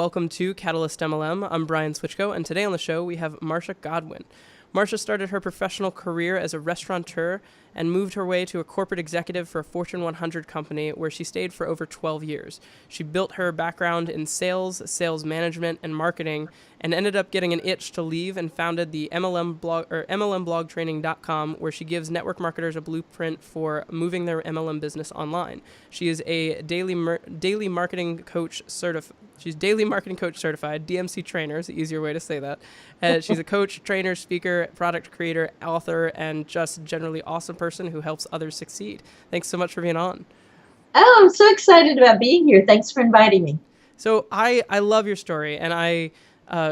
welcome to Catalyst MLM. I'm Brian Switchko, and today on the show we have Marsha Godwin. Marsha started her professional career as a restaurateur and moved her way to a corporate executive for a Fortune 100 company where she stayed for over 12 years. She built her background in sales management, and marketing, and ended up getting an itch to leave and founded the MLM blog, or MLMblogtraining.com, where she gives network marketers a blueprint for moving their MLM business online. She is a daily marketing coach certified. She's daily marketing coach certified, DMC trainer is the easier way to say that. She's a coach, trainer, speaker, product creator, author, and just generally awesome person who helps others succeed. Thanks so much for being on. Oh, I'm so excited about being here. Thanks for inviting me. So I love your story, and I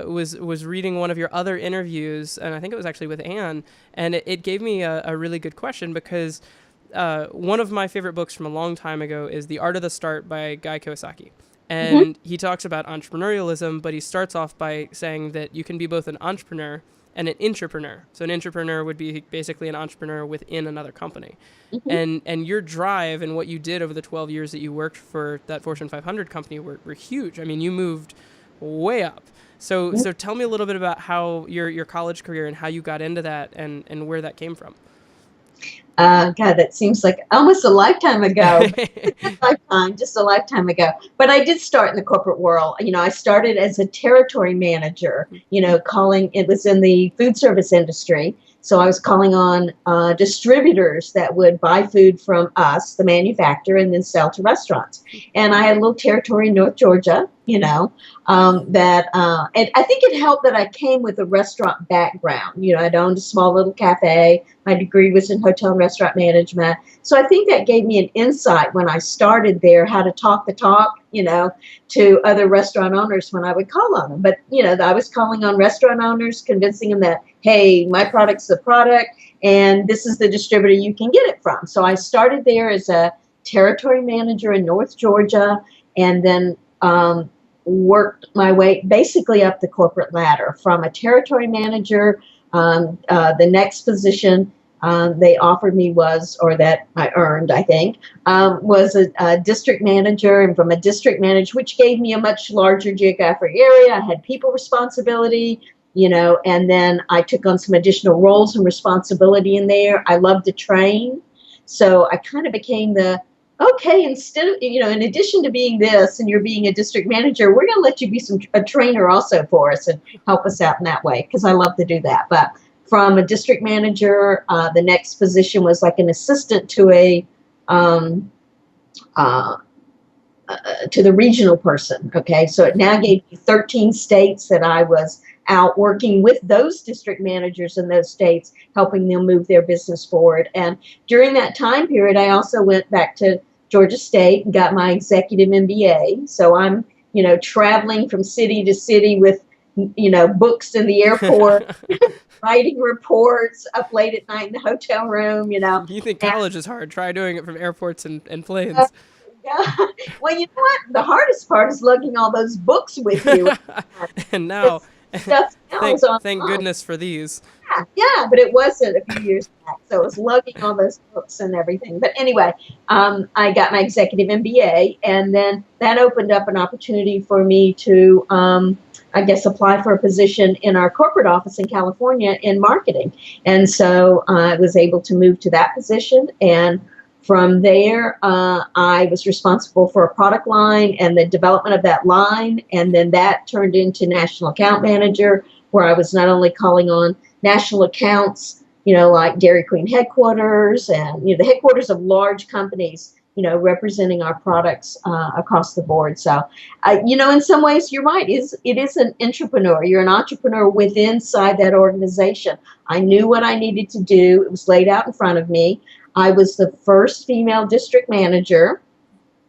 was reading one of your other interviews, and I think it was actually with Anne, and it gave me a really good question because one of my favorite books from a long time ago is The Art of the Start by Guy Kawasaki. And he talks about entrepreneurialism, but he starts off by saying that you can be both an entrepreneur and an intrapreneur. So an intrapreneur would be basically an entrepreneur within another company. And your drive and what you did over the 12 years that you worked for that Fortune 500 company were huge. I mean, you moved way up. So tell me a little bit about how your college career and how you got into that and where that came from. God, that seems like almost a lifetime ago. Just a lifetime ago. But I did start in the corporate world. I started as a territory manager, it was in the food service industry. So I was calling on distributors that would buy food from us, the manufacturer, and then sell to restaurants. And I had a little territory in North Georgia, and I think it helped that I came with a restaurant background. I'd owned a small little cafe. My degree was in hotel and restaurant management. So I think that gave me an insight when I started there, how to talk the talk, to other restaurant owners when I would call on them. But, I was calling on restaurant owners, convincing them that, hey, my product's the product and this is the distributor you can get it from. So I started there as a territory manager in North Georgia, and then worked my way basically up the corporate ladder from a territory manager. The next position they offered me was a district manager, and from a district manager, which gave me a much larger geographic area. I had people responsibility, and then I took on some additional roles and responsibility in there. I love to train. So I kind of became instead of, in addition to being this and you're being a district manager, we're going to let you be a trainer also for us and help us out in that way, because I love to do that. But from a district manager, the next position was like an assistant to to the regional person. Okay, so it now gave me 13 states that I was out working with those district managers in those states, helping them move their business forward. And during that time period, I also went back to Georgia State and got my executive MBA. So I'm, traveling from city to city with, books in the airport, writing reports up late at night in the hotel room, You think college is hard? Try doing it from airports and planes. Yeah. Well, you know what? The hardest part is lugging all those books with you. And now, thank goodness for these. Yeah, but it wasn't a few years back. So it was lugging all those books and everything. But anyway, I got my executive MBA, and then that opened up an opportunity for me to, apply for a position in our corporate office in California in marketing. And so I was able to move to that position. And from there, I was responsible for a product line and the development of that line. And then that turned into national account manager, where I was not only calling on national accounts, like Dairy Queen headquarters and, the headquarters of large companies, representing our products across the board. So, in some ways, you're right. It is an entrepreneur. You're an entrepreneur inside that organization. I knew what I needed to do. It was laid out in front of me. I was the first female district manager,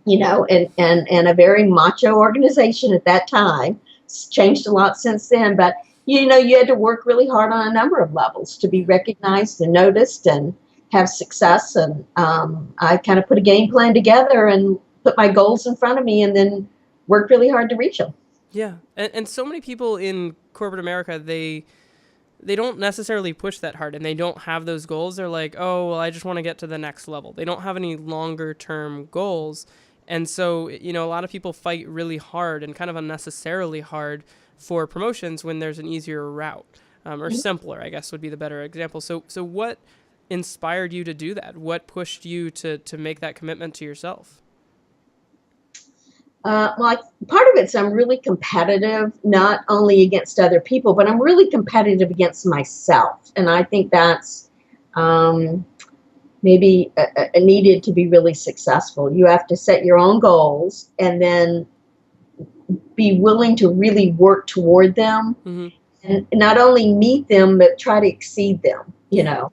in a very macho organization at that time. It's changed a lot since then, but you had to work really hard on a number of levels to be recognized and noticed and have success. And I kind of put a game plan together and put my goals in front of me and then worked really hard to reach them. Yeah. And so many people in corporate America, they don't necessarily push that hard and they don't have those goals. They're like, oh, well, I just want to get to the next level. They don't have any longer term goals. And so, a lot of people fight really hard and kind of unnecessarily hard for promotions when there's an easier route, or simpler, I guess would be the better example. So what inspired you to do that? What pushed you to make that commitment to yourself? Part of it's I'm really competitive, not only against other people, but I'm really competitive against myself. And I think that's maybe needed to be really successful. You have to set your own goals and then be willing to really work toward them, and not only meet them, but try to exceed them, Yeah.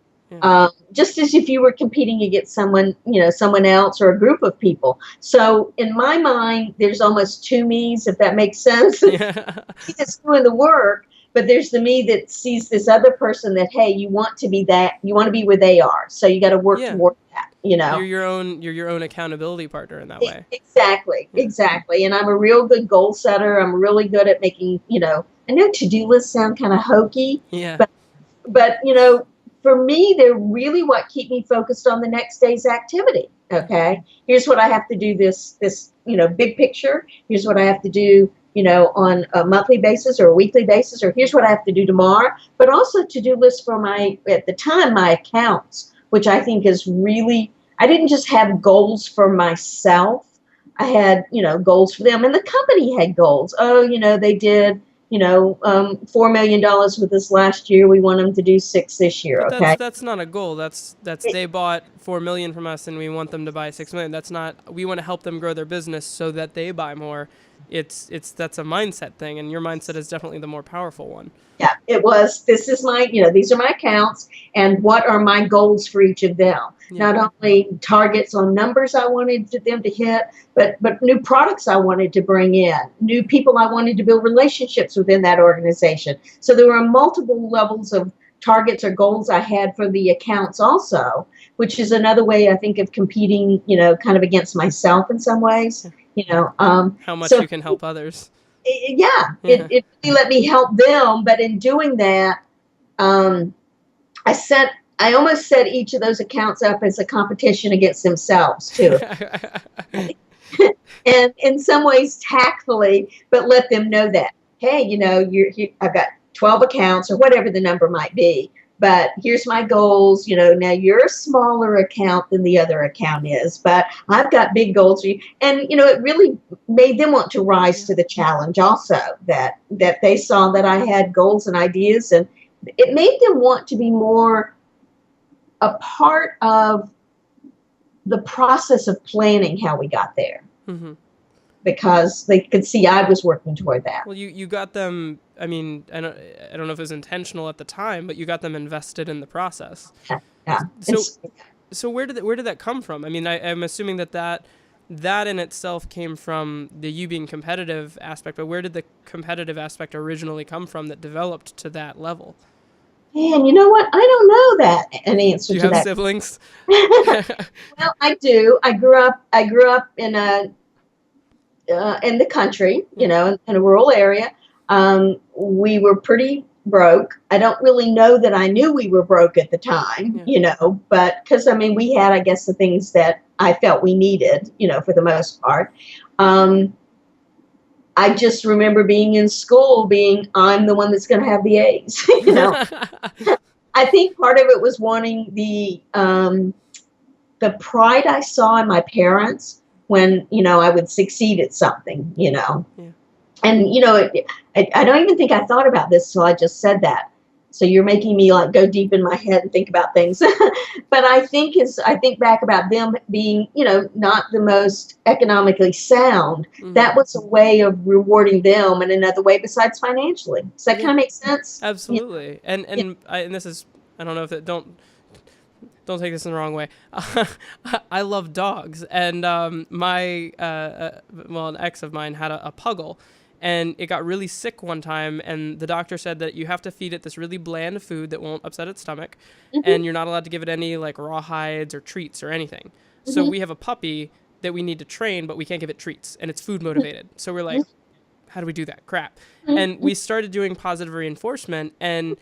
just as if you were competing against someone, someone else or a group of people. So in my mind, there's almost two me's, if that makes sense. Yeah. Me that's doing the work, but there's the me that sees this other person that, hey, you want to be where they are. So you got to work toward that, You're your own accountability partner in that way. Exactly. And I'm a real good goal setter. I'm really good at making, I know to-do lists sound kind of hokey, Yeah. but for me, they're really what keep me focused on the next day's activity. Okay, here's what I have to do this big picture. Here's what I have to do, on a monthly basis or a weekly basis, or here's what I have to do tomorrow. But also to-do lists for my accounts, which I think is really, I didn't just have goals for myself. I had, goals for them, and the company had goals. Oh, they did, $4 million with this last year. We want them to do 6 this year. But that's not a goal. That's they bought 4 million from us, and we want them to buy 6 million. That's not. We want to help them grow their business so that they buy more. That's a mindset thing, and your mindset is definitely the more powerful one. Yeah, it was. This is my, these are my accounts, and what are my goals for each of them? Yeah. Not only targets on numbers I wanted them to hit, but new products I wanted to bring in, new people I wanted to build relationships within that organization. So there were multiple levels of targets or goals I had for the accounts also, which is another way I think of competing, kind of against myself in some ways. How much you can help others. It really let me help them, but in doing that, I almost set each of those accounts up as a competition against themselves too. And in some ways tactfully, but let them know that, hey, I've got 12 accounts or whatever the number might be, but here's my goals. Now you're a smaller account than the other account is, but I've got big goals for you. And, it really made them want to rise to the challenge also, that they saw that I had goals and ideas, and it made them want to be more a part of the process of planning how we got there. Because they could see I was working toward that. Well, you got them. I mean, I don't know if it was intentional at the time, but you got them invested in the process. Yeah. So where did that come from? I mean, I'm assuming that in itself came from the you being competitive aspect, but where did the competitive aspect originally come from that developed to that level? Man, you know what? I don't know an answer to that. Do you have siblings? Well, I do. I grew up in the country, in a rural area. We were pretty broke. I don't really know that I knew we were broke at the time, but because, we had, I guess, the things that I felt we needed, for the most part. I just remember being in school, I'm the one that's going to have the A's, I think part of it was wanting the pride I saw in my parents when, I would succeed at something, Yeah. And, I don't even think I thought about this till I just said that. So you're making me go deep in my head and think about things. But I think back about them being, not the most economically sound. That was a way of rewarding them in another way besides financially. Does that kind of make sense? Absolutely. Yeah. And this is, I don't know if don't take this in the wrong way. I love dogs, and an ex of mine had a puggle, and it got really sick one time, and the doctor said that you have to feed it this really bland food that won't upset its stomach, and you're not allowed to give it any rawhides or treats or anything. So we have a puppy that we need to train, but we can't give it treats, and it's food motivated. So we're like, how do we do that? Crap. And we started doing positive reinforcement, and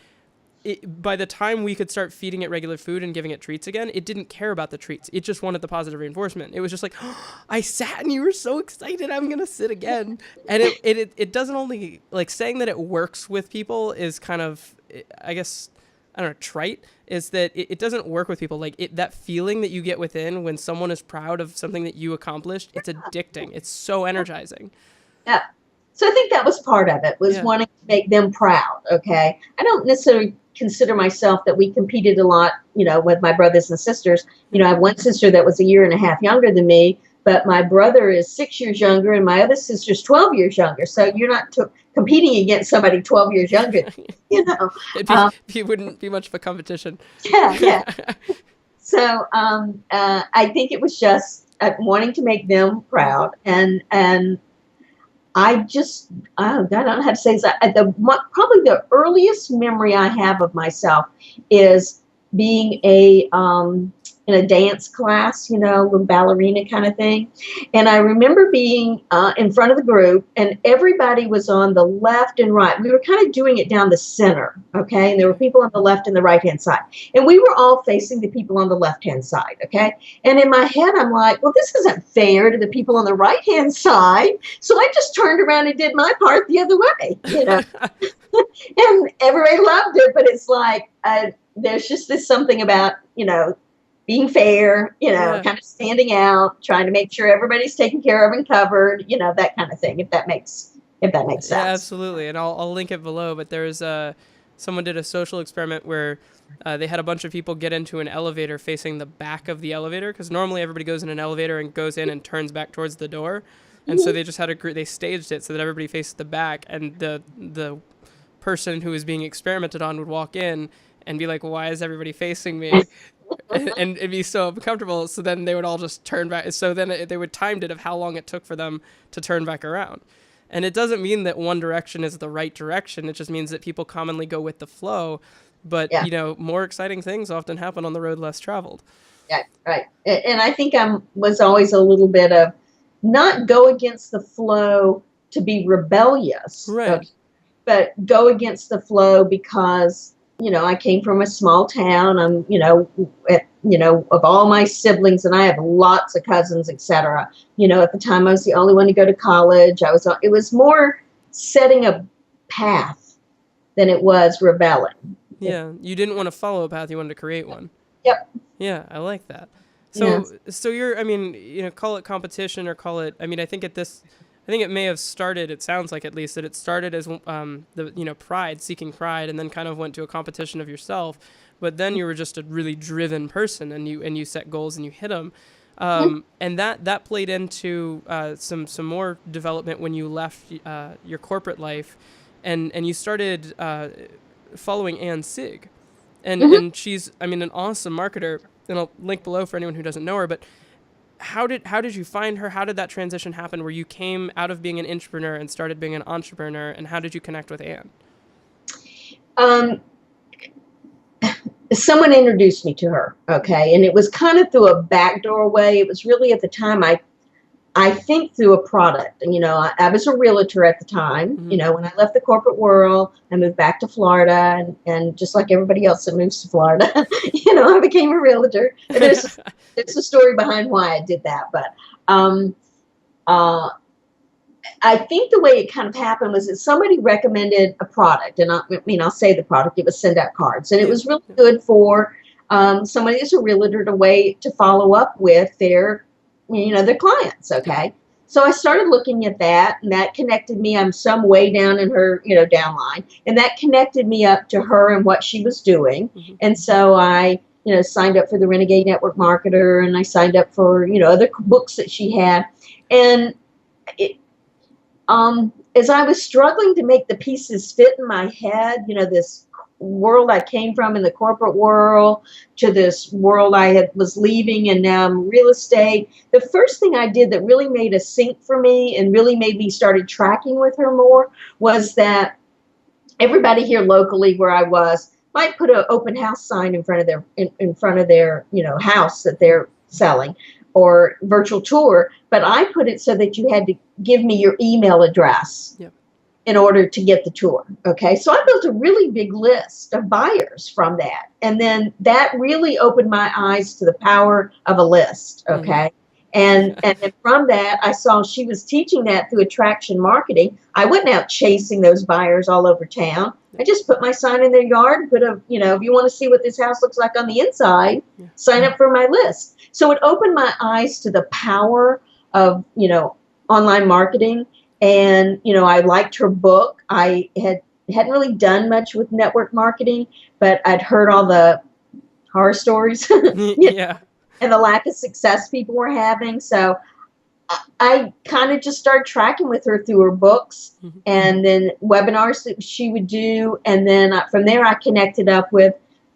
by the time we could start feeding it regular food and giving it treats again, it didn't care about the treats. It just wanted the positive reinforcement. It was just like, oh, I sat and you were so excited. I'm going to sit again. And it doesn't only, like, saying that it works with people is kind of, I guess, I don't know, trite, is that it doesn't work with people. Like, that feeling that you get within when someone is proud of something that you accomplished, it's addicting. It's so energizing. Yeah. So I think that was part of it, was wanting to make them proud. Okay. I don't necessarily consider myself that we competed a lot, with my brothers and sisters. I have one sister that was a year and a half younger than me, but my brother is 6 years younger and my other sister's 12 years younger. So you're not competing against somebody 12 years younger, It wouldn't be much of a competition. Yeah. So I think it was just wanting to make them proud. And I don't know how to say this. Probably the earliest memory I have of myself is being in a dance class, with ballerina kind of thing. And I remember being in front of the group, and everybody was on the left and right. We were kind of doing it down the center, okay? And there were people on the left and the right-hand side. And we were all facing the people on the left-hand side, okay? And in my head, I'm like, well, this isn't fair to the people on the right-hand side. So I just turned around and did my part the other way, And everybody loved it, but it's like, there's just this something about, being fair, kind of standing out, trying to make sure everybody's taken care of and covered, that kind of thing, if that makes sense. Yeah, absolutely. And I'll link it below, but there's someone did a social experiment where they had a bunch of people get into an elevator facing the back of the elevator, because normally everybody goes in an elevator and goes in and turns back towards the door. And so they just had they staged it so that everybody faced the back, and the person who was being experimented on would walk in and be like, why is everybody facing me? and it'd be so uncomfortable. So then they would all just turn back. So then they would timed it of how long it took for them to turn back around. And it doesn't mean that one direction is the right direction. It just means that people commonly go with the flow. But, more exciting things often happen on the road less traveled. Yeah, right. And I think I was always a little bit of not go against the flow to be rebellious. Right. But go against the flow because I came from a small town. I'm, of all my siblings, and I have lots of cousins, etc. At the time I was the only one to go to college. It was more setting a path than it was rebelling. Yeah, you didn't want to follow a path; you wanted to create one. Yep. Yeah, I like that. So you're, call it competition or call it. I think I think it may have started, it sounds like at least, that it started as pride, seeking pride, and then kind of went to a competition of yourself. But then you were just a really driven person, and you set goals and you hit them. And that played into some more development when you left your corporate life, and you started following Ann Sig. And she's, an awesome marketer, and I'll link below for anyone who doesn't know her, but how did you find her? How did that transition happen where you came out of being an intrapreneur and started being an entrepreneur? And how did you connect with Ann? Someone introduced me to her. Okay. And it was kind of through a backdoor way. It was really at the time, I think through a product. And, I was a realtor at the time. Mm-hmm. When I left the corporate world, I moved back to Florida, and just like everybody else that moves to Florida, I became a realtor. There's a story behind why I did that. But I think the way it kind of happened was that somebody recommended a product. And I'll say the product. It was Send Out Cards. And it was really good for somebody that's a realtor to follow up with their clients. Okay. So I started looking at that, and that connected me. I'm some way down in her, downline, and that connected me up to her and what she was doing. Mm-hmm. And so I, signed up for the Renegade Network Marketer, and I signed up for, other books that she had. And as I was struggling to make the pieces fit in my head, this world I came from in the corporate world to this world I was leaving, and now I'm real estate. The first thing I did that really made a sync for me and really made me started tracking with her more was that everybody here locally where I was might put an open house sign in front of their house that they're selling, or virtual tour, but I put it so that you had to give me your email address. Yep. in order to get the tour. Okay. So I built a really big list of buyers from that. And then that really opened my eyes to the power of a list. Okay. And then from that, I saw she was teaching that through attraction marketing. I went out chasing those buyers all over town. I just put my sign in their yard, put a, if you want to see what this house looks like on the inside, sign up for my list. So it opened my eyes to the power of, online marketing. And, I liked her book. I hadn't really done much with network marketing, but I'd heard all the horror stories Yeah. and the lack of success people were having. So I kind of just started tracking with her through her books and then webinars that she would do. And then from there, I connected up with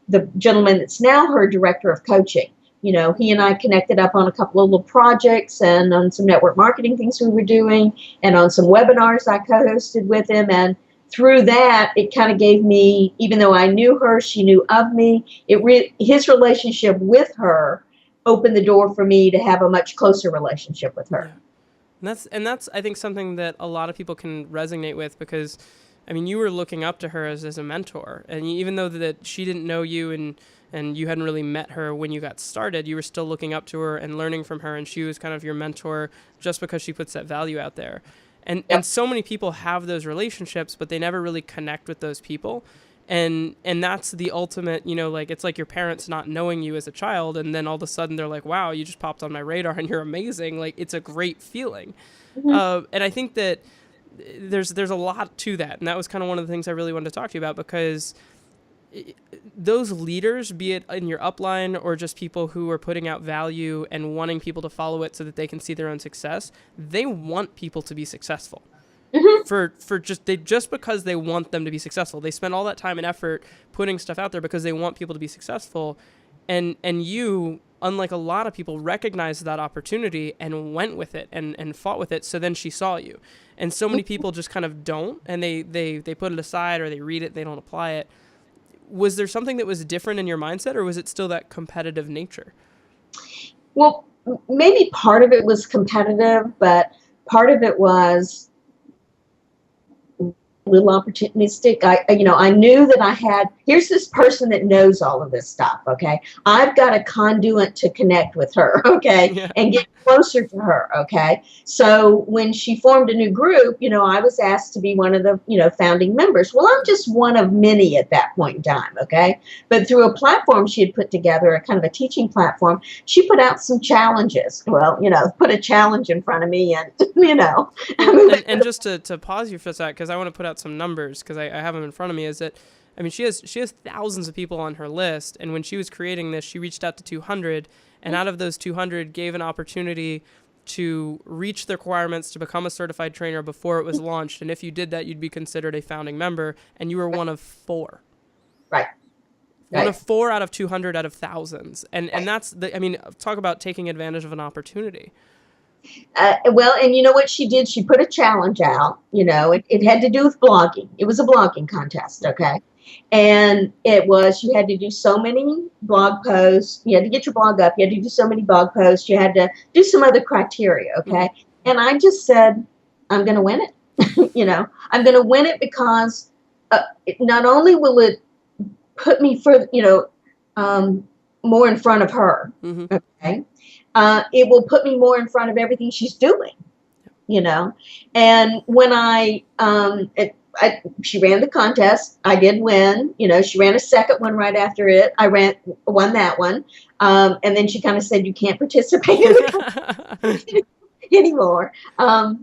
the gentleman that's now her director of coaching. He and I connected up on a couple of little projects and on some network marketing things we were doing and on some webinars I co-hosted with him. And through that, it kind of gave me, even though I knew her, she knew of me, his relationship with her opened the door for me to have a much closer relationship with her. Yeah. And that's I think something that a lot of people can resonate with, because you were looking up to her as a mentor, and even though that she didn't know you and you hadn't really met her when you got started, you were still looking up to her and learning from her, and she was kind of your mentor just because she puts that value out there. And so many people have those relationships, but they never really connect with those people. And that's the ultimate, it's like your parents not knowing you as a child, and then all of a sudden they're like, wow, you just popped on my radar and you're amazing. Like, it's a great feeling. And I think that there's a lot to that. And that was kind of one of the things I really wanted to talk to you about, because those leaders, be it in your upline or just people who are putting out value and wanting people to follow it so that they can see their own success, they want people to be successful. Just because they want them to be successful. They spend all that time and effort putting stuff out there because they want people to be successful. And you, unlike a lot of people, recognized that opportunity and went with it and fought with it. So then she saw you. And so many people just kind of don't, and they put it aside, or they read it, they don't apply it. Was there something that was different in your mindset, or was it still that competitive nature? Well, maybe part of it was competitive, but part of it was a little opportunistic. I knew that here's this person that knows all of this stuff. Okay. I've got a conduit to connect with her. Okay. And get closer to her. Okay. So when she formed a new group, I was asked to be one of the, founding members. Well, I'm just one of many at that point in time. Okay. But through a platform she had put together, a kind of a teaching platform, she put out some challenges. Well, put a challenge in front of me and, And just to pause you for a sec, because I want to put out some numbers, because I have them in front of me, is that, she has thousands of people on her list. And when she was creating this, she reached out to 200. And out of those 200, gave an opportunity to reach the requirements to become a certified trainer before it was launched. And if you did that, you'd be considered a founding member. And you were one of 4. Right. One of 4 out of 200 out of thousands. And that's talk about taking advantage of an opportunity. Well, and you know what she did? She put a challenge out. It had to do with blogging. It was a blogging contest. Okay. And it was, you had to do so many blog posts. You had to get your blog up. You had to do so many blog posts. You had to do some other criteria. Okay. And I just said, I'm going to win it. I'm going to win it because not only will it put me more in front of her. Okay. It will put me more in front of everything she's doing, and when she ran the contest, I did win, she ran a second one right after it. I won that one. And then she kind of said, you can't participate in the anymore. I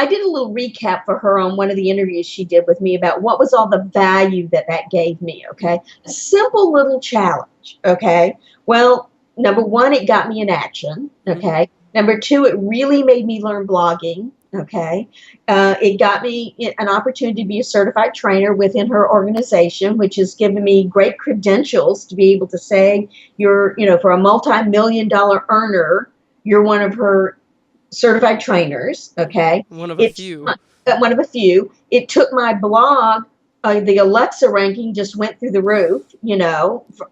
did a little recap for her on one of the interviews she did with me about what was all the value that gave me. Okay. A simple little challenge. Okay. Well, number 1, it got me in action. Okay. Number 2, it really made me learn blogging. Okay. It got me an opportunity to be a certified trainer within her organization, which has given me great credentials to be able to say for a multi-million-dollar earner, you're one of her certified trainers. Okay. One of a few. One of a few. It took my blog the Alexa ranking just went through the roof,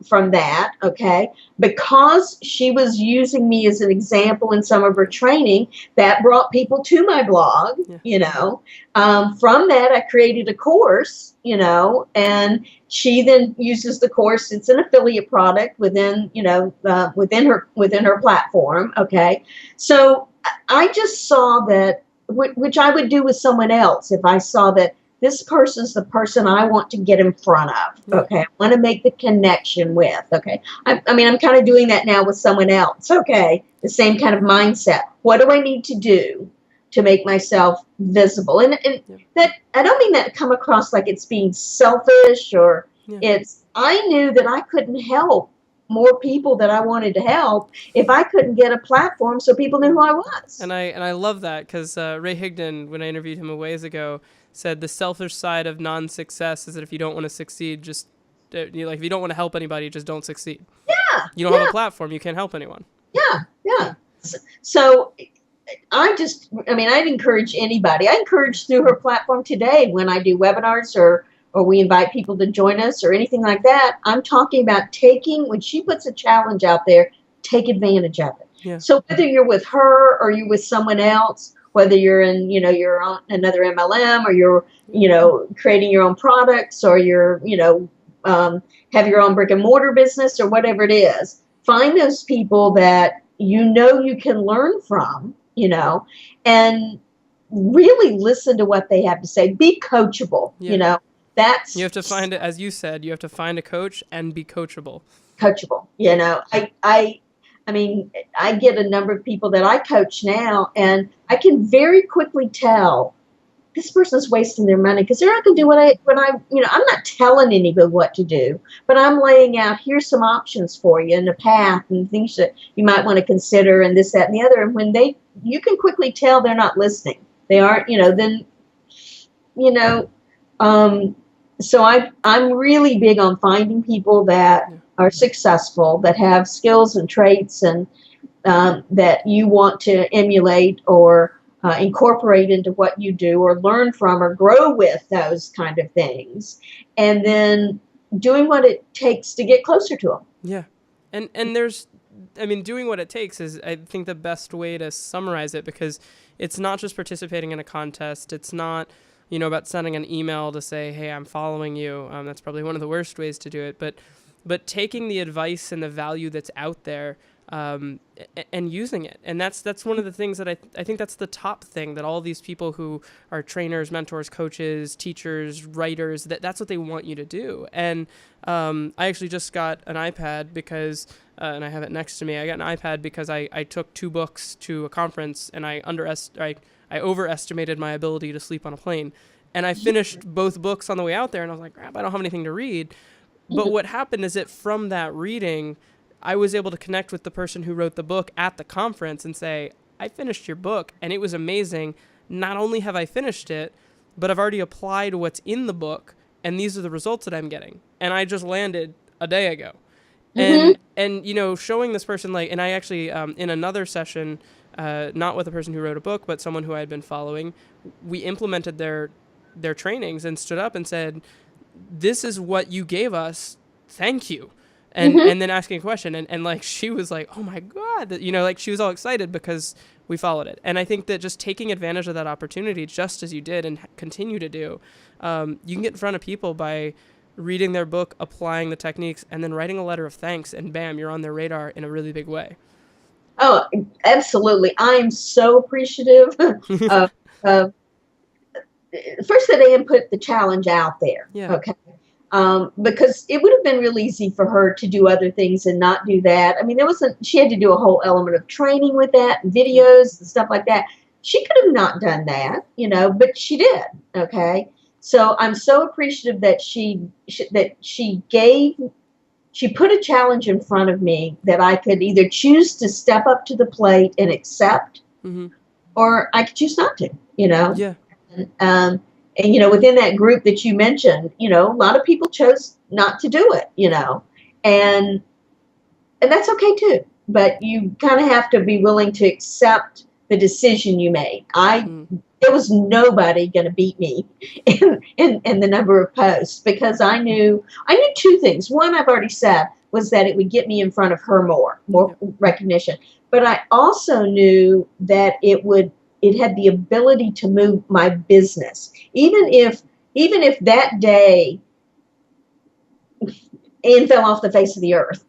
from that, okay? Because she was using me as an example in some of her training, that brought people to my blog, From that, I created a course, and she then uses the course. It's an affiliate product within within her platform, okay? So I just saw that, which I would do with someone else if I saw that this person's the person I want to get in front of, okay? I want to make the connection with, okay? I mean, I'm kind of doing that now with someone else, okay? The same kind of mindset. What do I need to do to make myself visible? And that, I don't mean that to come across like it's being selfish or I knew that I couldn't help more people that I wanted to help if I couldn't get a platform so people knew who I was. And I love that, because Ray Higdon, when I interviewed him a ways ago, said the selfish side of non-success is that if you don't want to succeed, just if you don't want to help anybody, just don't succeed. Yeah. You don't have a platform, you can't help anyone. Yeah. So I'd encourage anybody. I encourage through her platform today when I do webinars or we invite people to join us or anything like that. I'm talking about when she puts a challenge out there, take advantage of it. Yeah. So whether you're with her or you're with someone else, whether you're in, you're on another MLM or you're, creating your own products or you're, have your own brick and mortar business or whatever it is, find those people that you can learn from, and really listen to what they have to say. Be coachable, You have to find it, as you said, you have to find a coach and be coachable. I get a number of people that I coach now, and I can very quickly tell this person's wasting their money because they're not going to do I'm not telling anybody what to do, but I'm laying out, here's some options for you and a path and things that you might want to consider and this, that, and the other. And when you can quickly tell they're not listening. They aren't, so I'm really big on finding people that are successful, that have skills and traits and that you want to emulate or incorporate into what you do or learn from or grow with, those kind of things. And then doing what it takes to get closer to them. Yeah. And doing what it takes is, I think, the best way to summarize it, because it's not just participating in a contest. It's not, about sending an email to say, hey, I'm following you. That's probably one of the worst ways to do it. But taking the advice and the value that's out there and using it. And that's one of the things that I think that's the top thing that all these people who are trainers, mentors, coaches, teachers, writers, that's what they want you to do. And I actually just got an iPad because, and I have it next to me, I got an iPad because I took 2 books to a conference and I overestimated my ability to sleep on a plane. And I finished both books on the way out there and I was like, crap, I don't have anything to read. But what happened is that from that reading, I was able to connect with the person who wrote the book at the conference and say, I finished your book and it was amazing. Not only have I finished it, but I've already applied what's in the book and these are the results that I'm getting. And I just landed a day ago. And showing this person, and I actually, in another session, not with a person who wrote a book, but someone who I had been following, we implemented their trainings and stood up and said, this is what you gave us. Thank you. And then asking a question. And she was like, oh my God, she was all excited because we followed it. And I think that just taking advantage of that opportunity, just as you did and continue to do, you can get in front of people by reading their book, applying the techniques, and then writing a letter of thanks, and bam, you're on their radar in a really big way. Oh, absolutely. I'm so appreciative of first that they put the challenge out there. Yeah. Okay. Because it would have been really easy for her to do other things and not do that. I mean, she had to do a whole element of training with that, and videos and stuff like that. She could have not done that, but she did. Okay. So I'm so appreciative that she put a challenge in front of me that I could either choose to step up to the plate and accept, or I could choose not to, Yeah. And, within that group that you mentioned, a lot of people chose not to do it, and that's okay too. But you kind of have to be willing to accept the decision you made. Mm. There was nobody going to beat me in the number of posts, because I knew two things. One, I've already said, was that it would get me in front of her more recognition. But I also knew that it had the ability to move my business. Even if that day Anne fell off the face of the earth,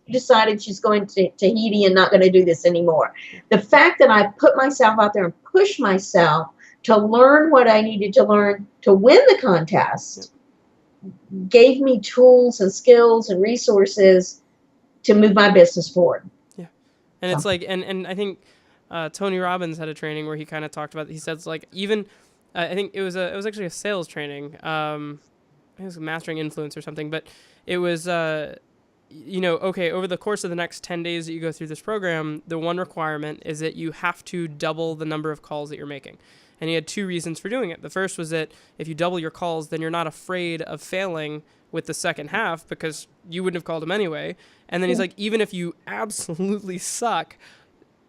decided she's going to Tahiti and not going to do this anymore. The fact that I put myself out there and pushed myself to learn what I needed to learn to win the contest gave me tools and skills and resources to move my business forward. Yeah. And it's like, and I think Tony Robbins had a training where he kind of talked about, he says like, even, I think it was actually a sales training. It was mastering influence or something, but it was, okay, over the course of the next 10 days that you go through this program, the one requirement is that you have to double the number of calls that you're making. And he had two reasons for doing it. The first was that if you double your calls, then you're not afraid of failing with the second half, because you wouldn't have called him anyway. And then he's like, even if you absolutely suck,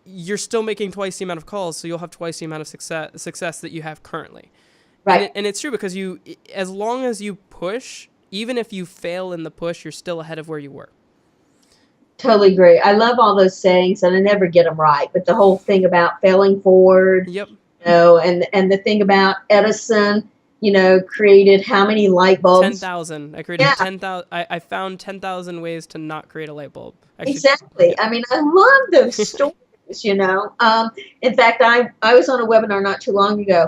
you're still making twice the amount of calls, so you'll have twice the amount of success that you have currently. Right. And it's true, because as long as you push, even if you fail in the push, you're still ahead of where you were. Totally agree. I love all those sayings, and I never get them right. But the whole thing about failing forward, yep. And the thing about Edison, created how many light bulbs? 10,000. I created 10,000. I found 10,000 ways to not create a light bulb. Exactly. Yeah. I mean, I love those stories. In fact, I was on a webinar not too long ago.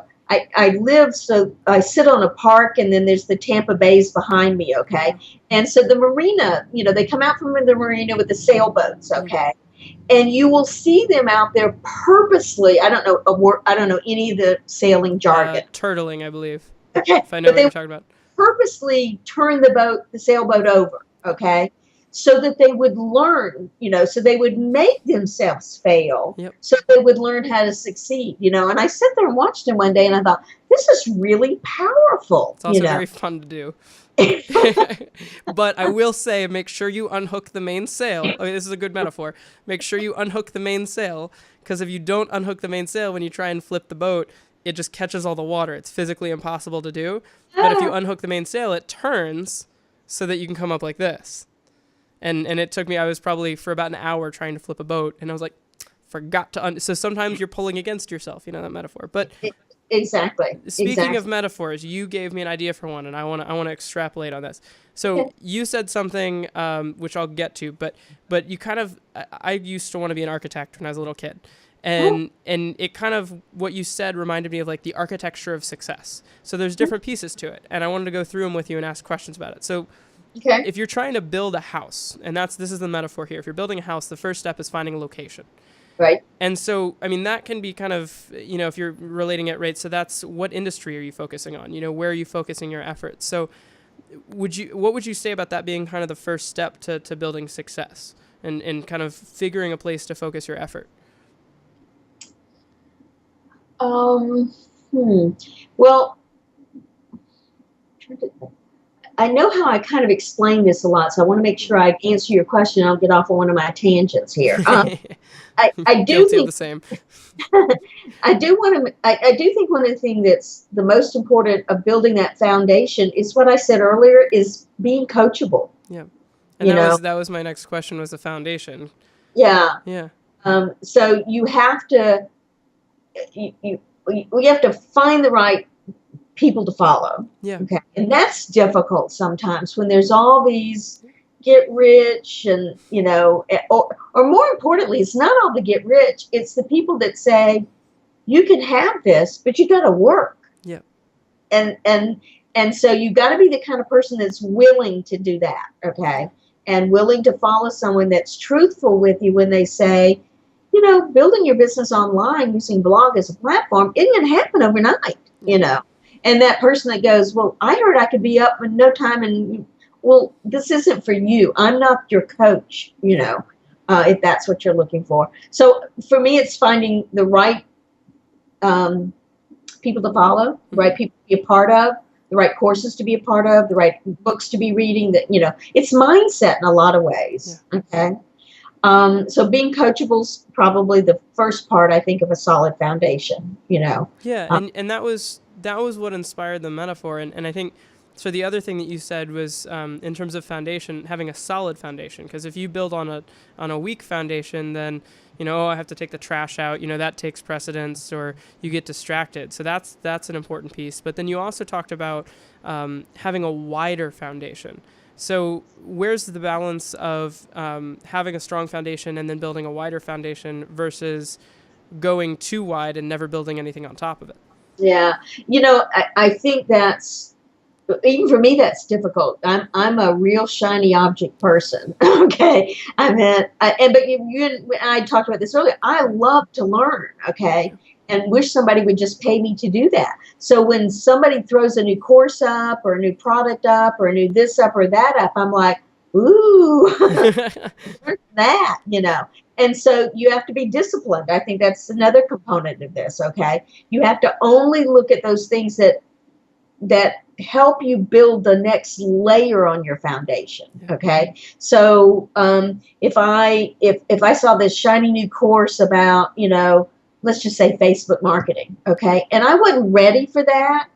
So I sit on a park, and then there's the Tampa Bays behind me, okay? And so the marina, they come out from the marina with the sailboats, okay? And you will see them out there purposely. I don't know any of the sailing jargon. Turtling, I believe. Okay. If I know what you're talking about. Purposely turn the sailboat over, okay? So that they would learn, so they would make themselves fail, so they would learn how to succeed, And I sat there and watched them one day, and I thought, this is really powerful. It's also very fun to do. But I will say, make sure you unhook the main sail. Okay, this is a good metaphor. Make sure you unhook the main sail, because if you don't unhook the main sail when you try and flip the boat, it just catches all the water. It's physically impossible to do. But if you unhook the main sail, it turns so that you can come up like this. And it took me, I was probably for about an hour trying to flip a boat, and I was like, forgot to so sometimes you're pulling against yourself, that metaphor. But exactly. Speaking of metaphors, you gave me an idea for one, and I want to extrapolate on this. So you said something which I'll get to, but you kind of, I used to want to be an architect when I was a little kid. And it kind of, what you said reminded me of like the architecture of success. So there's different pieces to it, and I wanted to go through them with you and ask questions about it. So if you're trying to build a house, and this is the metaphor here, if you're building a house, the first step is finding a location. Right. And so, I mean, that can be kind of, if you're relating it, right? So that's, what industry are you focusing on? Where are you focusing your efforts? So what would you say about that being kind of the first step to building success and kind of figuring a place to focus your effort? Well, I know how I kind of explain this a lot, so I want to make sure I answer your question. I'll get off on one of my tangents here. I do think the same. I do think one of the things that's the most important of building that foundation is what I said earlier, is being coachable. Yeah, and that was my next question, was the foundation. Yeah. Yeah. So you have to have to find the right people to follow. Yeah. Okay. And that's difficult sometimes when there's all these get rich and, or more importantly, it's not all the get rich. It's the people that say, you can have this, but you got to work. Yeah. And so you got to be the kind of person that's willing to do that. Okay. And willing to follow someone that's truthful with you when they say, building your business online using blog as a platform isn't going to happen overnight, And that person that goes, well, I heard I could be up in no time, and well, this isn't for you. I'm not your coach, if that's what you're looking for. So for me, it's finding the right people to follow, the right people to be a part of, the right courses to be a part of, the right books to be reading. That it's mindset in a lot of ways. Yeah. Okay. So being coachable is probably the first part, I think, of a solid foundation, Yeah, and that was what inspired the metaphor, and I think so. The other thing that you said was in terms of foundation, having a solid foundation, because if you build on a weak foundation, then I have to take the trash out. That takes precedence, or you get distracted. So that's an important piece. But then you also talked about having a wider foundation. So where's the balance of having a strong foundation and then building a wider foundation versus going too wide and never building anything on top of it? Yeah. I think that's, even for me, that's difficult. I'm a real shiny object person. Okay. I talked about this earlier. I love to learn. Okay. And wish somebody would just pay me to do that. So when somebody throws a new course up or a new product up or a new this up or that up, I'm like, ooh, that. And so you have to be disciplined. I think that's another component of this. Okay. You have to only look at those things that help you build the next layer on your foundation. Okay. So if I saw this shiny new course about, let's just say Facebook marketing, okay, and I wasn't ready for that,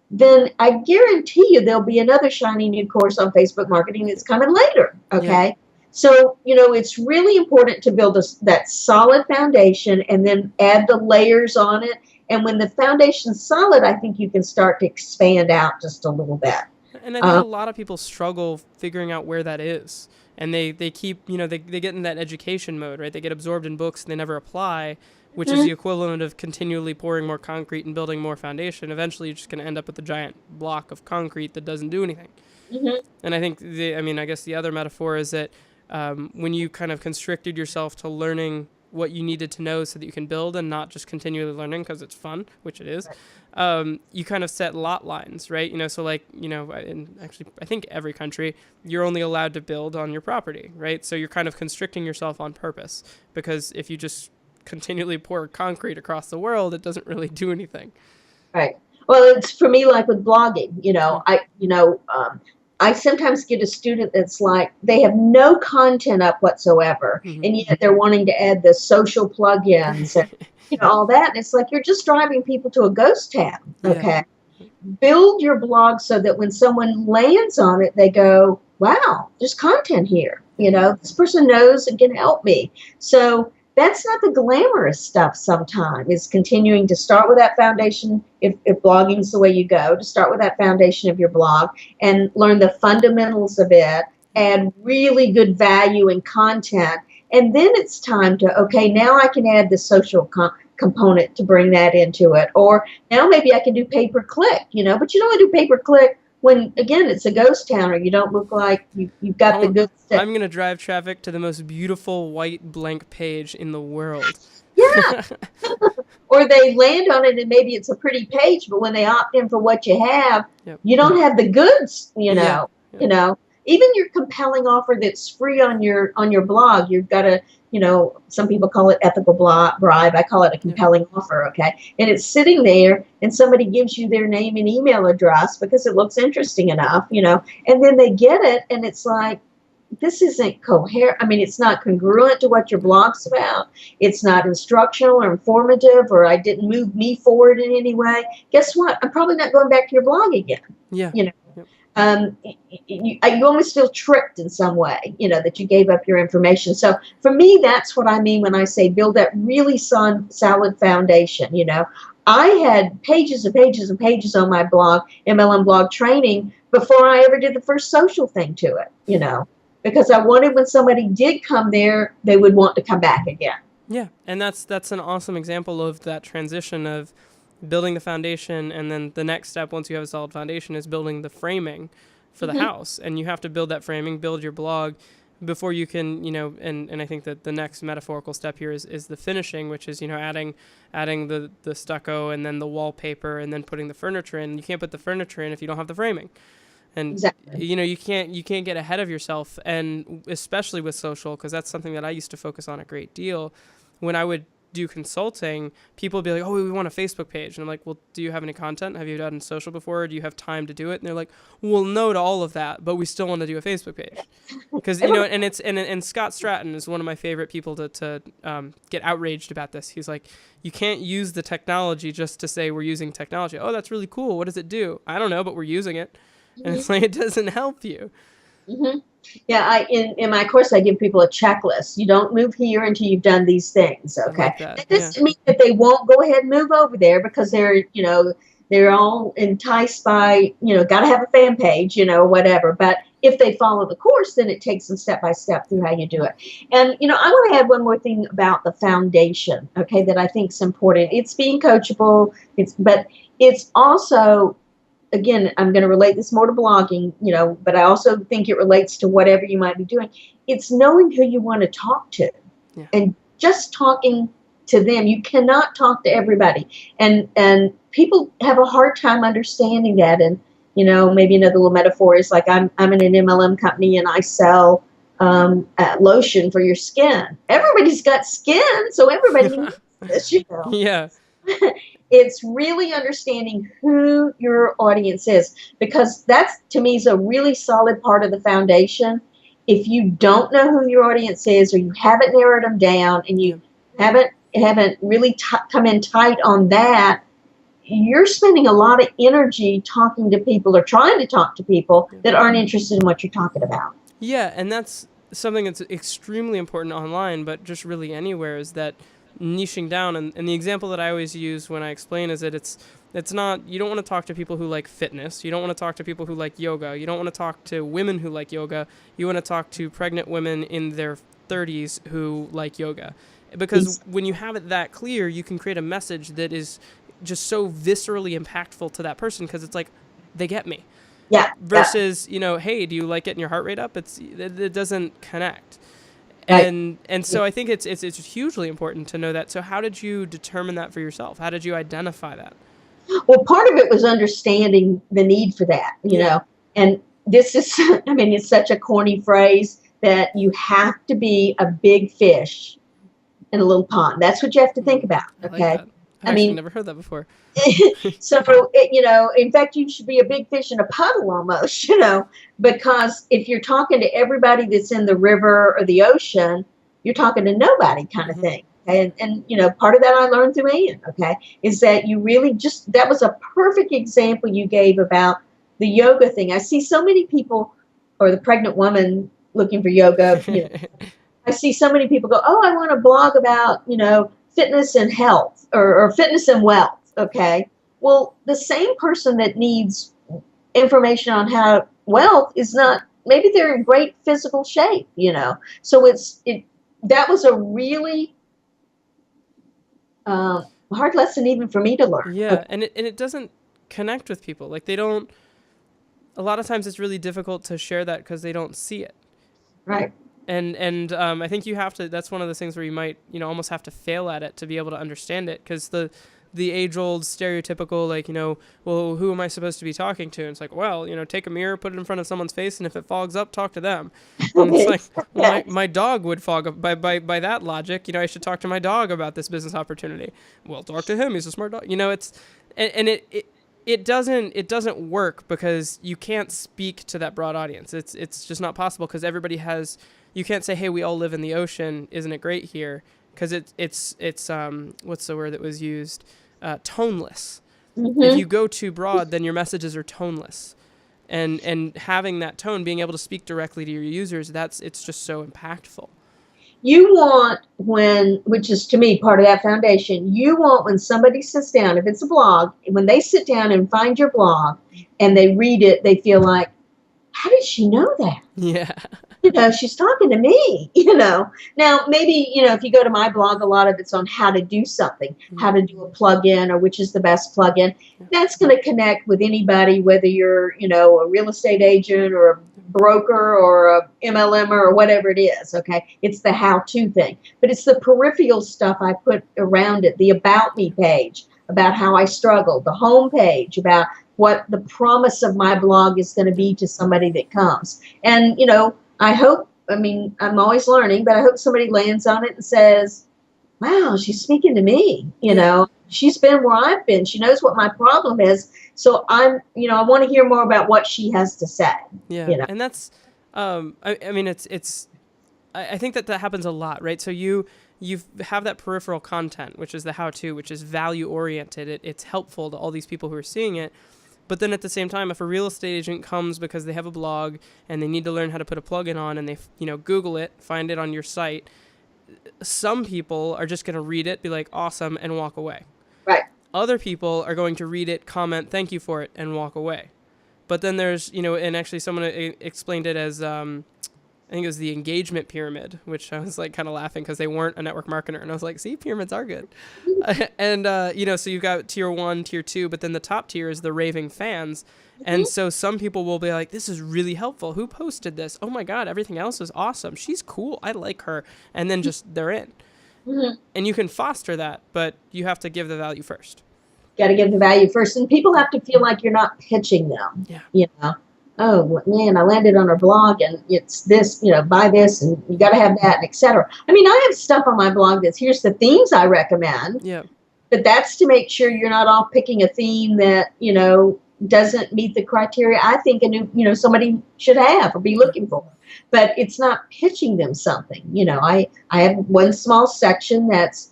then I guarantee you there'll be another shiny new course on Facebook marketing that's coming later, okay? Yeah. So, it's really important to build that solid foundation and then add the layers on it. And when the foundation's solid, I think you can start to expand out just a little bit. And I think a lot of people struggle figuring out where that is. And they keep, they get in that education mode, right? They get absorbed in books and they never apply, which is the equivalent of continually pouring more concrete and building more foundation. Eventually, you're just going to end up with a giant block of concrete that doesn't do anything. And I think, I guess the other metaphor is that when you kind of constricted yourself to learning what you needed to know so that you can build and not just continually learning because it's fun, which it is, you kind of set lot lines, right? So actually, I think every country, you're only allowed to build on your property, right? So you're kind of constricting yourself on purpose, because if you just continually pour concrete across the world, it doesn't really do anything. Right. Well, it's for me like with blogging. I sometimes get a student that's like, they have no content up whatsoever, and yet they're wanting to add the social plugins and all that. And it's like, you're just driving people to a ghost town. Okay. Yeah. Build your blog so that when someone lands on it, they go, wow, there's content here. This person knows and can help me. So that's not the glamorous stuff sometimes, is continuing to start with that foundation. If blogging is the way you go, to start with that foundation of your blog and learn the fundamentals of it, add really good value and content. And then it's time to, okay, now I can add the social component to bring that into it. Or now maybe I can do pay-per-click, but you don't want to do pay-per-click when, again, it's a ghost town, or you don't look like you've got the good stuff. I'm going to drive traffic to the most beautiful white blank page in the world. Yeah. Or they land on it and maybe it's a pretty page, but when they opt in for what you have, you don't have the goods, Even your compelling offer that's free on your blog, you've got to, some people call it ethical bribe. I call it a compelling offer, okay? And it's sitting there and somebody gives you their name and email address because it looks interesting enough, and then they get it and it's like, this isn't coherent. It's not congruent to what your blog's about. It's not instructional or informative, or I didn't move me forward in any way. Guess what? I'm probably not going back to your blog again. Yeah. You almost feel tricked in some way, that you gave up your information. So for me, that's what I mean when I say build that really solid foundation. I had pages and pages and pages on my blog, MLM blog training, before I ever did the first social thing to it, because I wanted when somebody did come there, they would want to come back again. Yeah, and that's an awesome example of that transition of building the foundation, and then the next step, once you have a solid foundation, is building the framing for the house. And you have to build that framing, build your blog before you can, and I think that the next metaphorical step here is the finishing, which is, adding the stucco and then the wallpaper and then putting the furniture in. You can't put the furniture in if you don't have the framing. And, exactly. You can't get ahead of yourself, and especially with social, because that's something that I used to focus on a great deal. When I would do consulting, people will be like, oh, we want a Facebook page. And I'm like, well, do you have any content? Have you done social before? Do you have time to do it? And they're like, well, no to all of that, but we still want to do a Facebook page. Because, you know, and Scott Stratton is one of my favorite people to get outraged about this. He's like, you can't use the technology just to say we're using technology. Oh, that's really cool. What does it do? I don't know, but we're using it. And it's like, it doesn't help you. Mm-hmm. Yeah, in my course, I give people a checklist. You don't move here until you've done these things. Okay, like that doesn't mean that they won't go ahead and move over there because they're all enticed by got to have a fan page, whatever. But if they follow the course, then it takes them step by step through how you do it. And I want to add one more thing about the foundation. Okay, that I think is important. It's being coachable. But it's also, again, I'm going to relate this more to blogging, but I also think it relates to whatever you might be doing. It's knowing who you want to talk to and just talking to them. You cannot talk to everybody. And people have a hard time understanding that. And, maybe another little metaphor is like I'm in an MLM company and I sell lotion for your skin. Everybody's got skin, so everybody needs this, Yeah. It's really understanding who your audience is, because that's, to me, is a really solid part of the foundation. If you don't know who your audience is, or you haven't narrowed them down, and you haven't really come in tight on that, you're spending a lot of energy talking to people or trying to talk to people that aren't interested in what you're talking about. Yeah, and that's something that's extremely important online, but just really anywhere, is that niching down. And the example that I always use when I explain is that it's not, you don't want to talk to people who like fitness. You don't want to talk to people who like yoga. You don't want to talk to women who like yoga. You want to talk to pregnant women in their 30s who like yoga. Because when you have it that clear, you can create a message that is just so viscerally impactful to that person, because it's like, they get me. Yeah. Versus, hey, do you like getting your heart rate up? It doesn't connect. And so I think it's hugely important to know that. So how did you determine that for yourself? How did you identify that? Well, part of it was understanding the need for that, you know. And this is, it's such a corny phrase that you have to be a big fish in a little pond. That's what you have to think about, okay? I like that. I actually never heard that before. So, in fact, you should be a big fish in a puddle almost, because if you're talking to everybody that's in the river or the ocean, you're talking to nobody kind of thing. And part of that I learned through Ian, is that you really that was a perfect example you gave about the yoga thing. I see so many people, or the pregnant woman looking for yoga, I see so many people go, oh, I want to blog about, fitness and health or fitness and wealth. Okay. Well, the same person that needs information on how wealth is not, maybe they're in great physical shape, So that was a really hard lesson even for me to learn. Yeah. Okay. And it doesn't connect with people. Like a lot of times it's really difficult to share that because they don't see it. Right. And I think you have to, that's one of those things where you might, almost have to fail at it to be able to understand it. Because the age-old stereotypical, well, who am I supposed to be talking to? And it's like, well, take a mirror, put it in front of someone's face, and if it fogs up, talk to them. And it's like, well, my dog would fog up. By that logic, I should talk to my dog about this business opportunity. Well, talk to him. He's a smart dog. It doesn't work because you can't speak to that broad audience. It's just not possible, because everybody has. You can't say, hey, we all live in the ocean. Isn't it great here? Because it's what's the word that was used? Toneless. Mm-hmm. If you go too broad, then your messages are toneless. And having that tone, being able to speak directly to your users, it's just so impactful. You want which is to me part of that foundation, you want when somebody sits down, if it's a blog, when they sit down and find your blog and they read it, they feel like, how did she know that? Yeah. She's talking to me, Now, maybe, if you go to my blog, a lot of it's on how to do something, how to do a plugin, or which is the best plugin. That's going to connect with anybody, whether you're, a real estate agent or a broker or a MLM or whatever it is, okay? It's the how-to thing. But it's the peripheral stuff I put around it, the About Me page, about how I struggled, the home page, about what the promise of my blog is going to be to somebody that comes. And, I hope, I'm always learning, but I hope somebody lands on it and says, wow, she's speaking to me, Yeah. she's been where I've been. She knows what my problem is. So I want to hear more about what she has to say, Yeah. And that's, I mean, I think that happens a lot, right? So you have that peripheral content, which is the how-to, which is value-oriented. It's helpful to all these people who are seeing it. But then at the same time, if a real estate agent comes because they have a blog and they need to learn how to put a plugin on and they, Google it, find it on your site, some people are just going to read it, be like, awesome, and walk away. Right. Other people are going to read it, comment, thank you for it, and walk away. But then there's, and actually someone explained it as, I think it was the engagement pyramid, which I was like kind of laughing because they weren't a network marketer. And I was like, see, pyramids are good. And, so you've got tier 1, tier 2, but then the top tier is the raving fans. And so some people will be like, this is really helpful. Who posted this? Oh my God, everything else is awesome. She's cool. I like her. And then just they're in. Mm-hmm. And you can foster that, but you have to give the value first. Got to give the value first. And people have to feel like you're not pitching them. Yeah. Oh man, I landed on her blog and it's this, buy this and you got to have that, and et cetera. I mean, I have stuff on my blog that's here's the themes I recommend. Yeah. But that's to make sure you're not all picking a theme that, doesn't meet the criteria I think somebody should have or be looking for. But it's not pitching them something. I have one small section that's,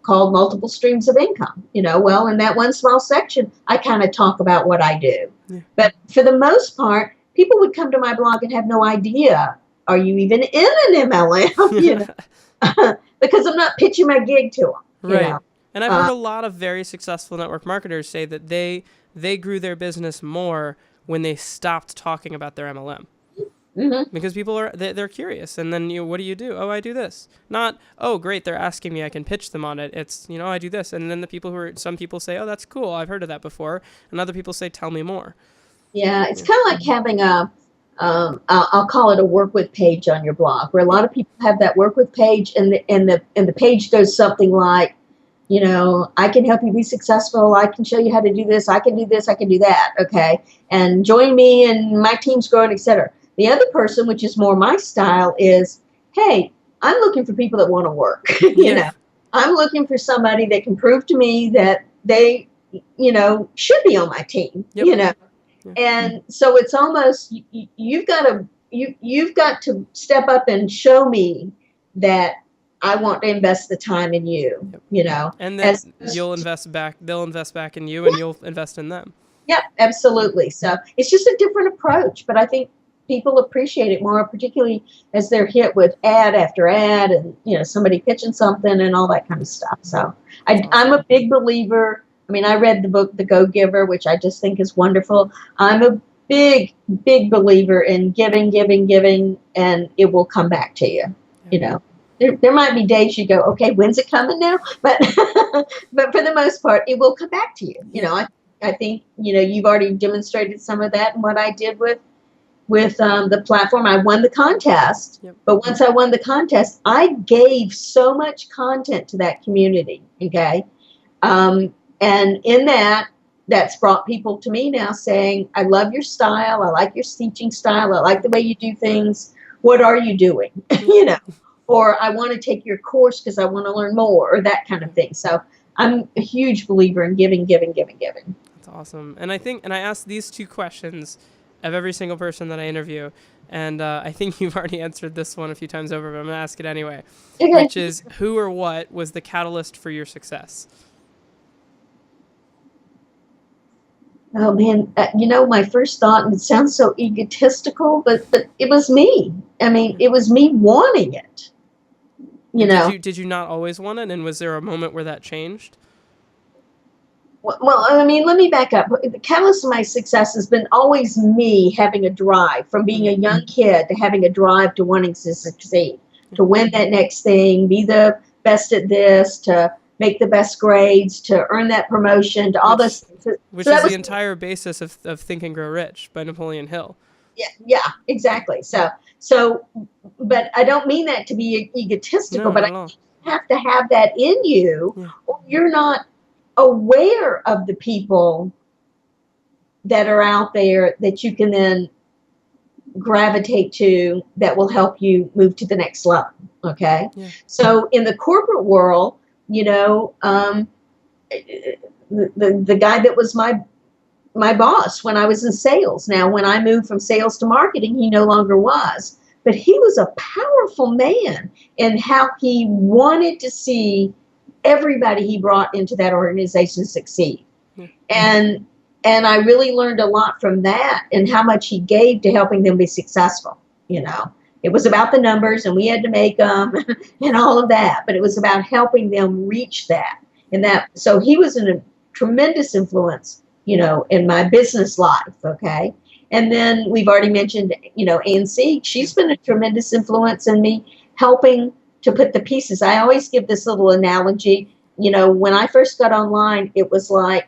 called multiple streams of income. Well, in that one small section, I kind of talk about what I do. Yeah. But for the most part, people would come to my blog and have no idea, are you even in an MLM? Because I'm not pitching my gig to them. Right. And I've heard a lot of very successful network marketers say that they grew their business more when they stopped talking about their MLM. Mm-hmm. Because people they're curious, and then what do you do? Oh, I do this. Not, oh, great, they're asking me, I can pitch them on it. It's I do this, and then some people say, oh, that's cool, I've heard of that before, and other people say, tell me more. Yeah, it's kind of like having I'll call it a work with page on your blog, where a lot of people have that work with page, and the page goes something like, I can help you be successful. I can show you how to do this. I can do this. I can do that. Okay, and join me, and my team's growing, etc. The other person, which is more my style, is, hey, I'm looking for people that want to work. I'm looking for somebody that can prove to me that they, should be on my team. Yep. And so it's almost you've got to step up and show me that I want to invest the time in you. Yep. And then you'll invest back. They'll invest back in you, and you'll invest in them. Yeah, absolutely. So it's just a different approach, but I think people appreciate it more, particularly as they're hit with ad after ad and, somebody pitching something and all that kind of stuff. So I'm a big believer. I mean, I read the book, The Go-Giver, which I just think is wonderful. I'm a big, big believer in giving, and it will come back to you. There might be days you go, okay, when's it coming now? But but for the most part, it will come back to you. I think, you've already demonstrated some of that in what I did with the platform. I won the contest, yep. But once I won the contest, I gave so much content to that community, okay? And in that's brought people to me now saying, I love your style, I like your teaching style, I like the way you do things, what are you doing? Or I want to take your course because I want to learn more, or that kind of thing. So I'm a huge believer in giving. That's awesome. And I asked these two questions of every single person that I interview. And I think you've already answered this one a few times over, but I'm going to ask it anyway. Okay. Which is, who or what was the catalyst for your success? Oh, man. My first thought, and it sounds so egotistical, but it was me. I mean, it was me wanting it. Did you not always want it? And was there a moment where that changed? Well, I mean, let me back up. The catalyst of my success has been always me having a drive, from being a young kid to having a drive to wanting to succeed, to win that next thing, be the best at this, to make the best grades, to earn that promotion, to all those things. Which is the entire basis of Think and Grow Rich by Napoleon Hill. Yeah, exactly. So, but I don't mean that to be egotistical, but I have to have that in you, or you're not aware of the people that are out there that you can then gravitate to that will help you move to the next level. Okay. Yeah. So in the corporate world, the guy that was my boss when I was in sales. Now, when I moved from sales to marketing, he no longer was, but he was a powerful man in how he wanted to see everybody he brought into that organization succeed. Yeah. And I really learned a lot from that and how much he gave to helping them be successful. It was about the numbers and we had to make them and all of that, but it was about helping them reach that. So he was a tremendous influence, in my business life. Okay. And then we've already mentioned, ANC. She's been a tremendous influence in me helping to put the pieces. I always give this little analogy. When I first got online, it was like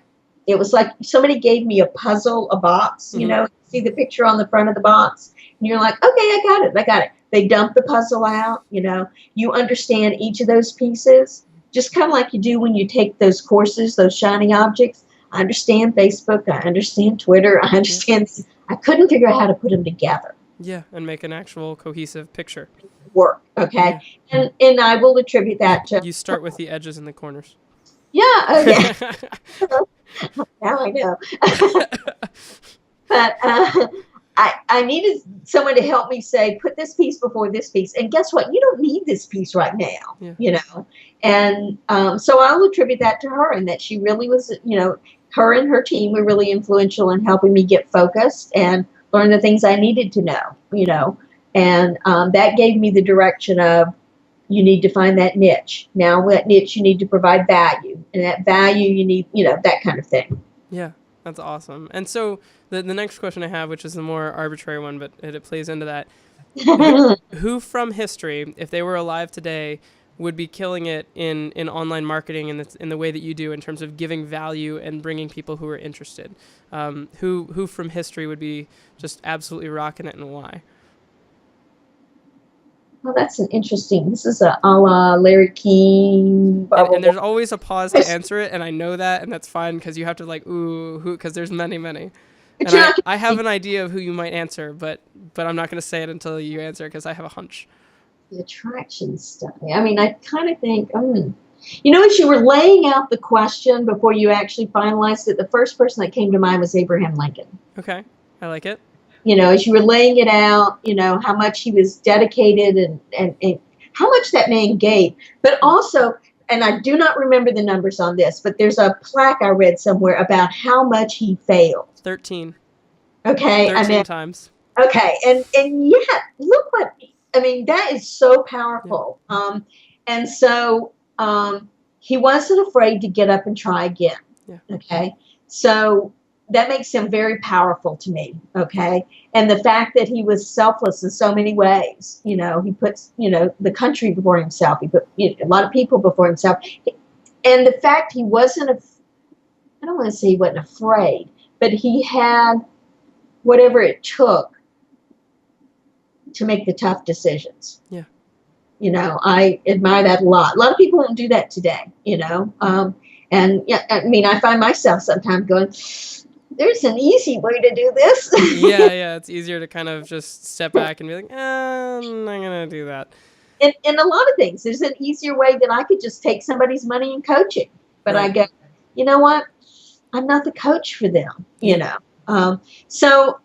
somebody gave me a puzzle, a box, see the picture on the front of the box. And you're like, okay, I got it. They dump the puzzle out, you understand each of those pieces, just kind of like you do when you take those courses, those shiny objects. I understand Facebook, I understand Twitter, I understand. Yeah. I couldn't figure out how to put them together. Yeah, and make an actual cohesive picture. Work, okay? Yeah. And I will attribute that to... You start with the edges and the corners. Yeah, oh yeah. Now I know. But I needed someone to help me say, put this piece before this piece. And guess what? You don't need this piece right now, And so I'll attribute that to her, and that she really was, her and her team were really influential in helping me get focused and learn the things I needed to know, And that gave me the direction of, you need to find that niche. Now, that niche, you need to provide value. And that value, you need, that kind of thing. Yeah, that's awesome. And so the next question I have, which is the more arbitrary one, but it plays into that. Who from history, if they were alive today, would be killing it in online marketing and in the way that you do in terms of giving value and bringing people who are interested? Who from history would be just absolutely rocking it, and why? Well, that's an interesting. This is a la Larry King. And there's always a pause to answer it, and I know that, and that's fine because you have to who, because there's many. And I have an idea of who you might answer, but I'm not going to say it until you answer because I have a hunch. The attraction study. I mean, I kind of think, as you were laying out the question before you actually finalized it, the first person that came to mind was Abraham Lincoln. Okay, I like it. As you were laying it out, how much he was dedicated and how much that man gave. But also, and I do not remember the numbers on this, but there's a plaque I read somewhere about how much he failed. 13. Okay. 13 times. Okay. And yet, look what, that is so powerful. Yeah. And so he wasn't afraid to get up and try again. Yeah. Okay. So that makes him very powerful to me. Okay. And the fact that he was selfless in so many ways, he puts, the country before himself. He put a lot of people before himself. And the fact he wasn't, I don't want to say he wasn't afraid, but he had whatever it took to make the tough decisions. Yeah. I admire that a lot. A lot of people don't do that today, and yeah, I find myself sometimes going, there's an easy way to do this. Yeah. It's easier to kind of just step back and be like, I'm not going to do that. In a lot of things, there's an easier way that I could just take somebody's money and coach it. But right. I go, you know what? I'm not the coach for them, So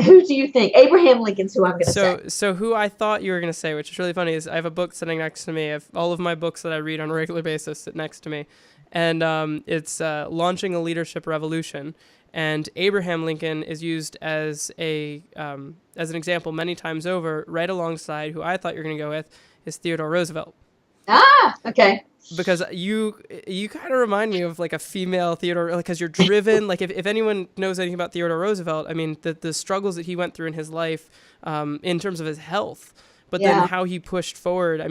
who do you think? Abraham Lincoln's who I'm going to say. So who I thought you were going to say, which is really funny, is I have a book sitting next to me. I have all of my books that I read on a regular basis sit next to me. And it's Launching a Leadership Revolution. And Abraham Lincoln is used as an example many times over, right alongside who I thought you were going to go with is Theodore Roosevelt. Ah, okay. Because you kind of remind me of a female Theodore, because you're driven. If anyone knows anything about Theodore Roosevelt, the struggles that he went through in his life, in terms of his health, but then how he pushed forward.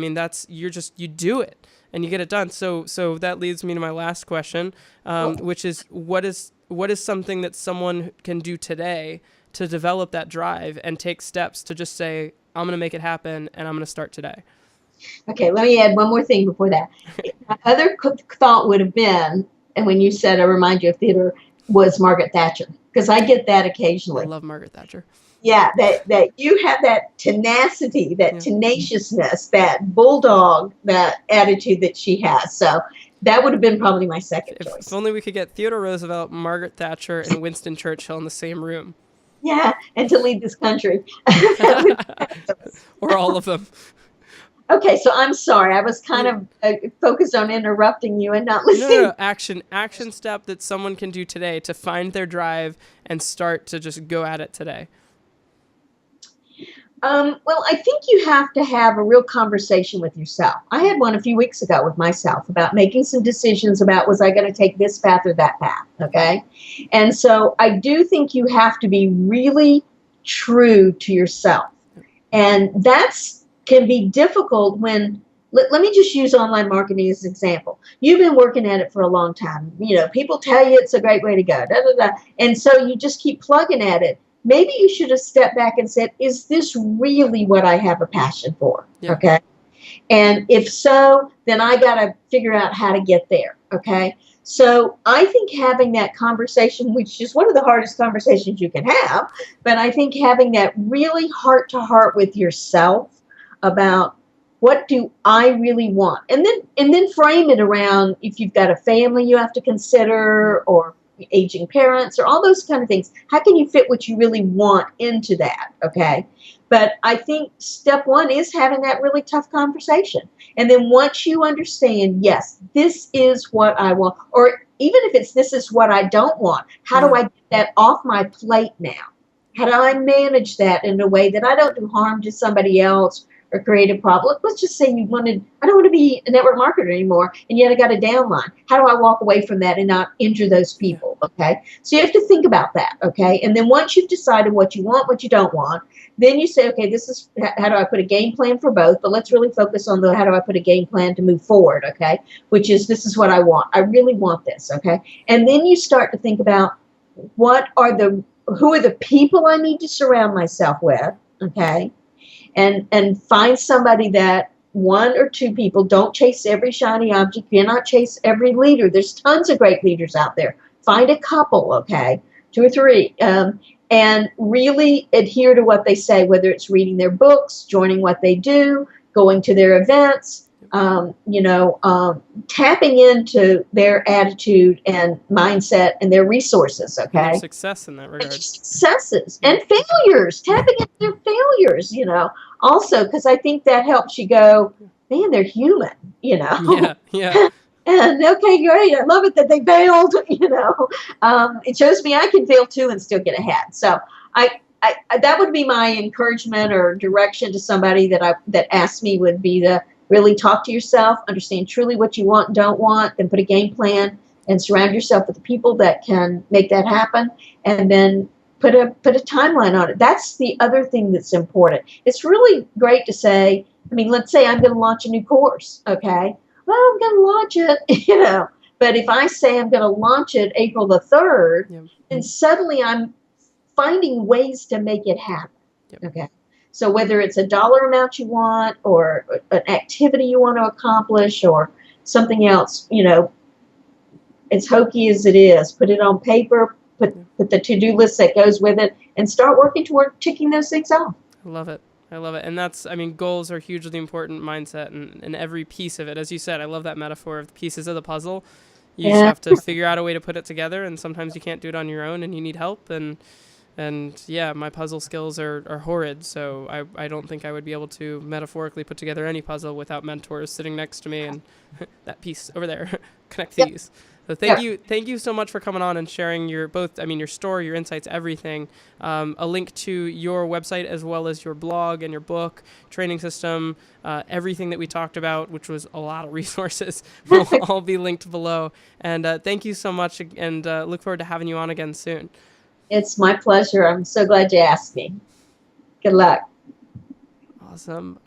You do it and you get it done. So that leads me to my last question, which is what is something that someone can do today to develop that drive and take steps to just say, I'm going to make it happen and I'm going to start today. Okay, let me add one more thing before that. My other thought would have been, and when you said I remind you of Theodore, was Margaret Thatcher, because I get that occasionally. I love Margaret Thatcher. that you have that tenacity, that tenaciousness, that bulldog, that attitude that she has. So that would have been probably my second choice. If only we could get Theodore Roosevelt, Margaret Thatcher, and Winston Churchill in the same room. Yeah, and to lead this country. Or all of them. Okay, so I'm sorry. I was kind of focused on interrupting you and not listening. No. Action step that someone can do today to find their drive and start to just go at it today. Well, I think you have to have a real conversation with yourself. I had one a few weeks ago with myself about making some decisions about, was I going to take this path or that path, okay? And so I do think you have to be really true to yourself. And that's can be difficult when, let me just use online marketing as an example. You've been working at it for a long time. You know, people tell you it's a great way to go, and so you just keep plugging at it. Maybe you should have stepped back and said, is this really what I have a passion for? Yeah. Okay. And if so, then I got to figure out how to get there. Okay. So I think having that conversation, which is one of the hardest conversations you can have, but I think having that really heart to heart with yourself about what do I really want? And then frame it around if you've got a family you have to consider, or aging parents, or all those kind of things. How can you fit what you really want into that? Okay. But I think step one is having that really tough conversation. And then once you understand, yes, this is what I want, or even if it's this is what I don't want, how do I get that off my plate now? How do I manage that in a way that I don't do harm to somebody else or create a problem? Let's just say I don't want to be a network marketer anymore, and yet I got a downline. How do I walk away from that and not injure those people? Okay. So you have to think about that. Okay. And then once you've decided what you want, what you don't want, then you say, okay, this is, how do I put a game plan for both? But let's really focus on how do I put a game plan to move forward? Okay. Which is, this is what I want. I really want this. Okay. And then you start to think about who are the people I need to surround myself with. Okay. And find somebody that, one or two people. Don't chase every shiny object. You cannot chase every leader. There's tons of great leaders out there. Find a couple, okay, 2 or 3, and really adhere to what they say, whether it's reading their books, joining what they do, going to their events, tapping into their attitude and mindset and their resources, okay? And their success in that regard. Successes and failures, tapping into their failures, also, because I think that helps you go, man, they're human, Yeah. And okay, great, I love it that they failed, It shows me I can fail too and still get ahead. So I that would be my encouragement or direction to somebody that asked me, would be to really talk to yourself, understand truly what you want and don't want, then put a game plan and surround yourself with the people that can make that happen, and then put a timeline on it. That's the other thing that's important. It's really great to say, let's say I'm going to launch a new course, okay? Well, I'm going to launch it, But if I say I'm going to launch it April the 3rd, then suddenly I'm finding ways to make it happen, okay? So whether it's a dollar amount you want, or an activity you want to accomplish, or something else, as hokey as it is, put it on paper, put the to-do list that goes with it, and start working toward ticking those things off. I love it. And that's, goals are hugely important mindset and every piece of it. As you said, I love that metaphor of the pieces of the puzzle. You just have to figure out a way to put it together, and sometimes you can't do it on your own and you need help. And yeah, my puzzle skills are horrid, so I don't think I would be able to metaphorically put together any puzzle without mentors sitting next to me and that piece over there, connect these. So thank you so much for coming on and sharing your story, your insights, everything. A link to your website as well as your blog and your book, training system, everything that we talked about, which was a lot of resources, will all be linked below. And thank you so much, and look forward to having you on again soon. It's my pleasure. I'm so glad you asked me. Good luck. Awesome.